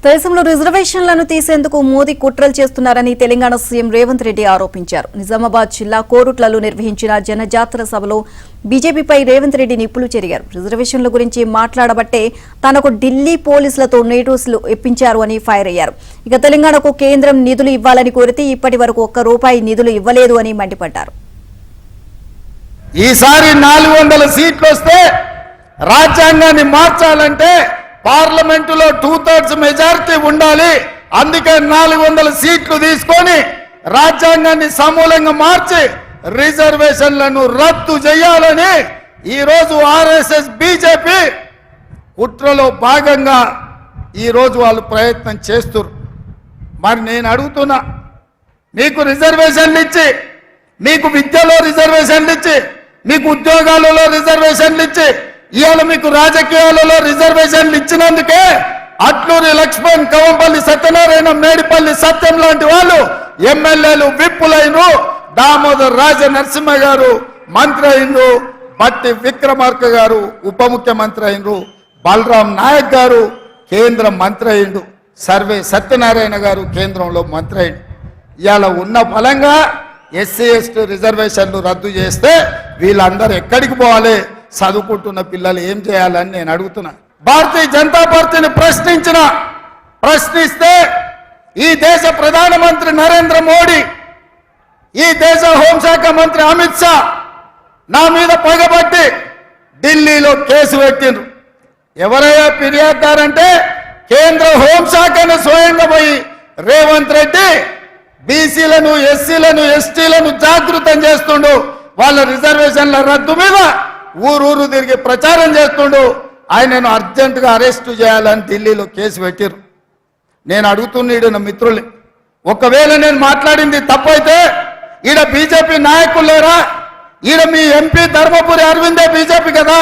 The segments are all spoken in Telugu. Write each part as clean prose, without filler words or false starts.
దేశంలో రిజర్వేషన్లను తీసేందుకు మోదీ కుట్రలు చేస్తున్నారని తెలంగాణ సీఎం రేవంత్ రెడ్డి ఆరోపించారు. నిజామాబాద్ జిల్లా కోరుట్లలో నిర్వహించిన జనజాతర సభలో బీజేపీపై రేవంత్ రెడ్డి నిప్పులు చెరిగారు. రిజర్వేషన్ల గురించి మాట్లాడబట్టే తనకు ఢిల్లీ పోలీసులతో నోటీసులు ఇప్పించారు అని ఫైర్ అయ్యారు. ఇక తెలంగాణకు కేంద్రం నిధులు ఇవ్వాలని కోరితే ఇప్పటి వరకు ₹1 నిధులు ఇవ్వలేదు అని మండిపడ్డారు. ఈసారి 400 సీట్లు వస్తే రాజ్యాంగాన్ని మార్చాలంటే పార్లమెంటులో 2/3 మెజారిటీ ఉండాలి. అందుకే 400 సీట్లు తీసుకొని రాజ్యాంగాన్ని సమూలంగా మార్చి రిజర్వేషన్లను రద్దు చేయాలని ఈరోజు ఆర్ఎస్ఎస్ బీజేపీ కుట్రలో భాగంగా ఈరోజు వాళ్ళు ప్రయత్నం చేస్తున్నారు. మరి నేను అడుగుతున్నా, మీకు రిజర్వేషన్లు ఇచ్చి, మీకు విద్యలో రిజర్వేషన్లు ఇచ్చి, మీకు ఉద్యోగాలలో రిజర్వేషన్లు ఇచ్చి, ఇవాళ మీకు రాజకీయాలలో రిజర్వేషన్లు ఇచ్చినందుకే అట్లూరి లక్ష్మణ్, కవంపల్లి సత్యనారాయణ, మేడిపల్లి సత్యం లాంటి వాళ్ళు ఎమ్మెల్యేలు విప్పులైనరు. దామోదర్ రాజ నరసింహ గారు మంత్రి అయినరు, బట్టి విక్రమార్క గారు ఉప ముఖ్యమంత్రి అయినరు, బలరాం నాయక్ గారు కేంద్ర మంత్రి అయిండు, సర్వే సత్యనారాయణ గారు కేంద్రంలో మంత్రి అయిండు. ఇవాళ ఉన్న ఫలంగా SC/ST రిజర్వేషన్లు రద్దు చేస్తే వీళ్ళందరూ ఎక్కడికి పోవాలి? చదువుకుంటున్న పిల్లలు ఏం చేయాలని నేను అడుగుతున్నా. భారతీయ జనతా పార్టీని ప్రశ్నిస్తే ఈ దేశ ప్రధానమంత్రి నరేంద్ర మోడీ, ఈ దేశ హోంశాఖ మంత్రి అమిత్ షా నా మీద పగబట్టి ఢిల్లీలో కేసు పెట్టిండ్రు. ఎవరయ్యా ఫిర్యాదుదారంటే కేంద్ర హోంశాఖను స్వయంగా పోయి రేవంత్ రెడ్డి బీసీలను, ఎస్సీలను, ఎస్టీలను జాగృతం చేస్తుండు. వాళ్ళ రిజర్వేషన్ల రద్దు మీద ఊరూరు తిరిగి ప్రచారం చేస్తుండు. ఆయనను అర్జెంటుగా అరెస్టు చేయాలని ఢిల్లీలో కేసు పెట్టారు. నేను అడుగుతున్నాడు నా మిత్రుల్ని, ఒకవేళ నేను మాట్లాడింది తప్పైతే ఈడ బీజేపీ నాయకులు లేరా? ఈడ మీ ఎంపీ ధర్మపురి అరవిందే బీజేపీ కదా,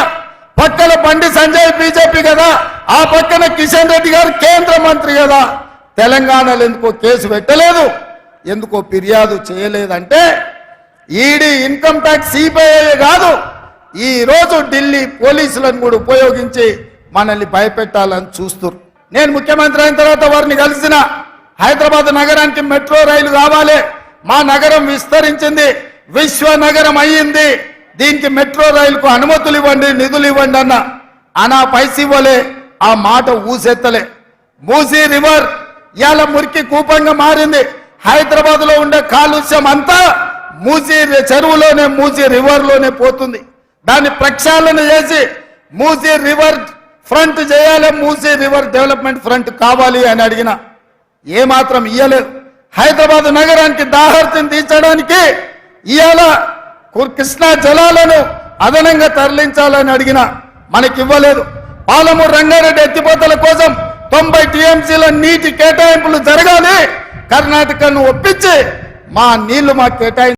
పక్కన బండి సంజయ్ బీజేపీ కదా, ఆ పక్కన కిషన్ రెడ్డి గారు కేంద్ర మంత్రి కదా. తెలంగాణలో ఎందుకో కేసు పెట్టలేదు, ఎందుకో ఫిర్యాదు చేయలేదంటే ఈడీ, ఇన్కమ్ ట్యాక్స్, సిబిఐ కాదు, ఈ రోజు ఢిల్లీ పోలీసులను కూడా ఉపయోగించి మనల్ని భయపెట్టాలని చూస్తున్నారు. నేను ముఖ్యమంత్రి అయిన తర్వాత వారిని కలిసిన, హైదరాబాద్ నగరానికి మెట్రో రైలు కావాలి, మా నగరం విస్తరించింది, విశ్వ నగరం అయ్యింది, దీనికి మెట్రో రైలుకు అనుమతులు ఇవ్వండి, నిధులు ఇవ్వండి అన్న పైసలు ఇవ్వలే, ఆ మాట ఊసెత్తలే. మూసీ రివర్ ఇవాళ మురికి కూపంగా మారింది. హైదరాబాద్ లో ఉండే కాలుష్యం అంతా మూసీ చెరువులోనే, మూసీ రివర్ లోనే పోతుంది. దాన్ని ప్రక్షాళన చేసి మూసీ రివర్ ఫ్రంట్ చేయాలి, మూసీ రివర్ డెవలప్మెంట్ ఫ్రంట్ కావాలి అని అడిగిన, ఏమాత్రం ఇయ్యలేదు. హైదరాబాద్ నగరానికి దాహర్తిని తీర్చడానికి ఇవాళ కృష్ణా జలాలను అదనంగా తరలించాలని అడిగిన, మనకి ఇవ్వలేదు. పాలమూరు రంగారెడ్డి ఎత్తిపోతల కోసం 90 TMCల నీటి కేటాయింపులు జరగాలి, కర్ణాటకను ఒప్పించి మా నీళ్లు మాకు కేటాయించాలి.